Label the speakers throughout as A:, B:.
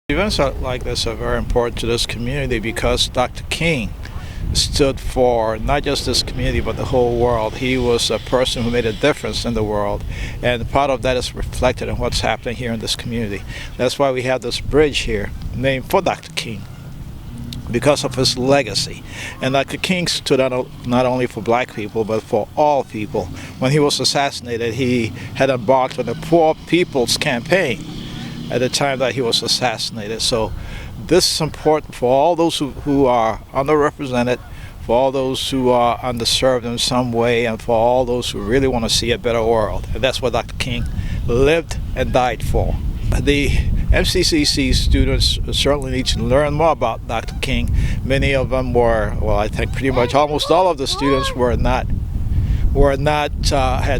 A: Events like this are very important to this community because Dr. King stood for not just this community but the whole world. He was a person who made a difference in the world, and part of that is reflected in what's happening here in this community. That's why we have this bridge here named for Dr. King, because of his legacy. And Dr. King stood out not only for black people but for all people. When he was assassinated, he had embarked on the Poor People's Campaign at the time that he was assassinated. So this is important for all those who are underrepresented, for all those who are underserved in some way, and for all those who really want to see a better world. And that's what Dr. King lived and died for. The MCCC students certainly need to learn more about Dr. King. Many of them were, well, I think pretty much almost all of the students had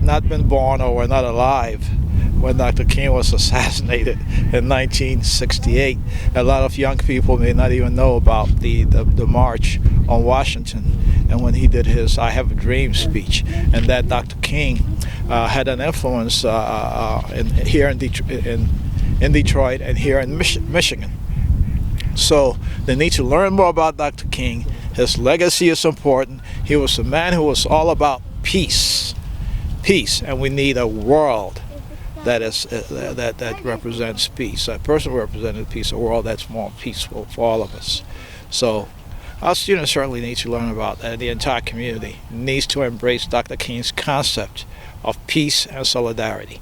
A: not been born or were not alive when Dr. King was assassinated in 1968. A lot of young people may not even know about the March on Washington and when he did his I Have a Dream speech, and that Dr. King had an influence here in Detroit and here in Michigan. So they need to learn more about Dr. King. His legacy is important. He was a man who was all about peace, and we need a world that represents peace. A person who represented peace, a world that's more peaceful for all of us. So our students certainly need to learn about that. The entire community needs to embrace Dr. King's concept of peace and solidarity.